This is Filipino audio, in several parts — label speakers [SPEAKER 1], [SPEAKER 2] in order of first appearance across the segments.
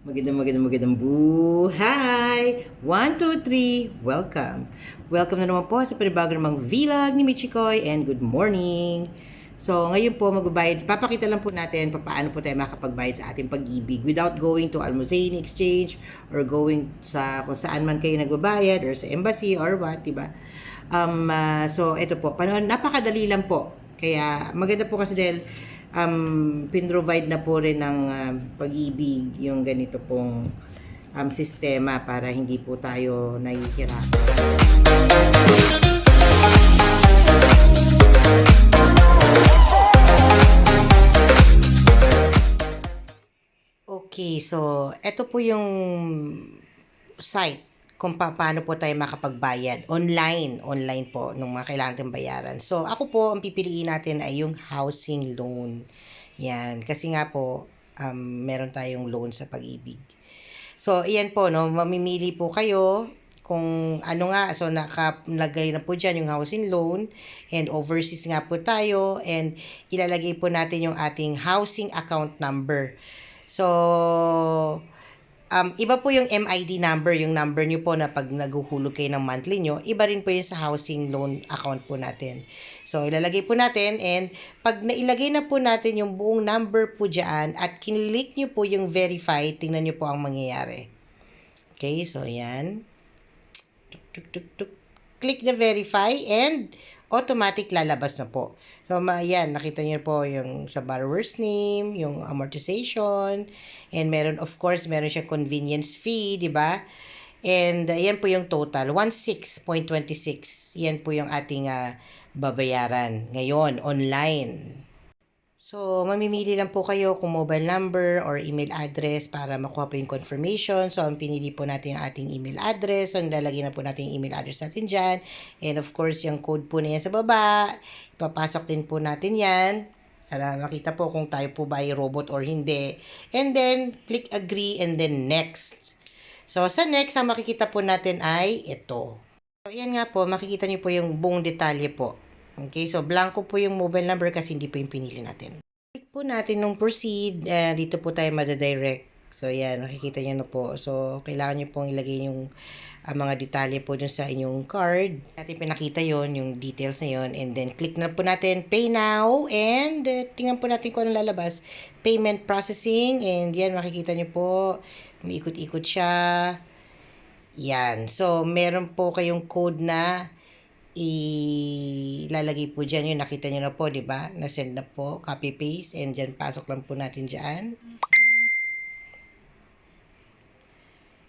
[SPEAKER 1] Magandang buhay! 1, 2, 3, welcome! Welcome na naman po sa panibago namang vlog ni Michikoy and good morning! So, ngayon po magbabayad, papakita lang po natin paano po tayo makapagbayad sa ating pag-ibig without going to Almozene Exchange or going sa kung saan man kayo nagbabayad or sa embassy or what, diba? So, ito po, napakadali lang po. Kaya maganda po kasi dahil pinrovide na po rin ng pag-ibig yung ganito pong sistema para hindi po tayo nahihirapan. Okay, so ito po yung site kung paano po tayo makapagbayad. Online po, nung mga kailangan natin bayaran. So, ako po, ang pipiliin natin ay yung housing loan. Yan. Kasi nga po, meron tayong loan sa pag-ibig. So, iyan po, no? Mamimili po kayo kung ano nga. So, nakalagay na po dyan yung housing loan. And overseas nga po tayo. And ilalagay po natin yung ating housing account number. So, iba po yung MID number, yung number nyo po na pag naguhulog kayo ng monthly nyo, iba rin po yun sa housing loan account po natin. So, ilalagay po natin and pag nailagay na po natin yung buong number po dyan at kinlik nyo po yung verify, tingnan nyo po ang mangyayari. Okay, so yan. Click the verify and automatic lalabas na po. So, yan, nakita niyo po yung sa borrower's name, yung amortization, and meron, of course, meron siya convenience fee, di ba? And, yan po yung total, 16.26. Yan po yung ating babayaran ngayon, online. So, mamimili lang po kayo kung mobile number or email address para makuha po yung confirmation. So, ang pinili po natin yung ating email address. So, nilalagay na po natin yung email address natin dyan. And of course, yung code po na yan sa baba. Ipapasok din po natin yan. Para makita po kung tayo po ba ay robot or hindi. And then, click agree and then next. So, sa next, ang makikita po natin ay ito. So, yan nga po, makikita niyo po yung buong detalye po. Okay, so blanco po yung mobile number kasi hindi po yung pinili natin. Click po natin nung proceed, dito po tayo madadirect. So yan, makikita nyo na po. So kailangan nyo pong ilagay yung mga detalye po dun sa inyong card. Natin pinakita yon yung details na yon. And then click na po natin pay now and tingnan po natin kung anong lalabas. Payment processing and yan makikita nyo po. May ikot-ikot siya. Yan. So meron po kayong code na ilalagay po dyan yung nakita nyo na po, di ba? Na-send na po, copy-paste, and dyan, pasok lang po natin dyan.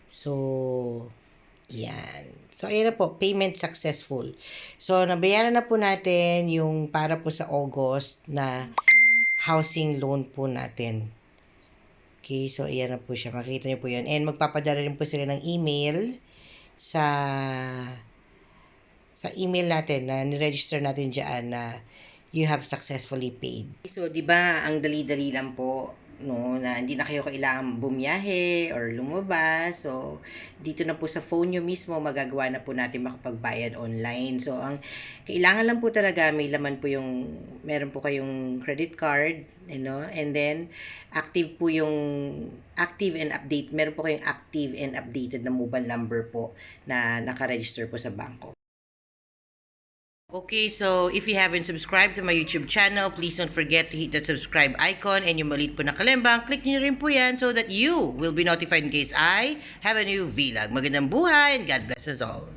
[SPEAKER 1] So, yan. So, ayan na po, payment successful. So, nabayaran na po natin yung para po sa August na housing loan po natin. Okay, so ayan na po siya. Makita nyo po yan. And magpapadala rin po sila ng email sa email natin na ni-register natin dyan na you have successfully paid. So, di ba ang dali-dali lang po, no, na hindi na kayo kailangan bumiyahe or lumabas. So, dito na po sa phone nyo mismo, magagawa na po natin makapagbayad online. So, ang kailangan lang po talaga, may laman po yung, meron po kayong credit card, you know, and then, active po yung, active and update, meron po kayong active and updated na mobile number po na nakaregister po sa bangko. Okay, so if you haven't subscribed to my YouTube channel, please don't forget to hit the subscribe icon and yung maliit po na kalembang, click nyo rin po yan so that you will be notified in case I have a new vlog. Magandang buhay and God bless us all.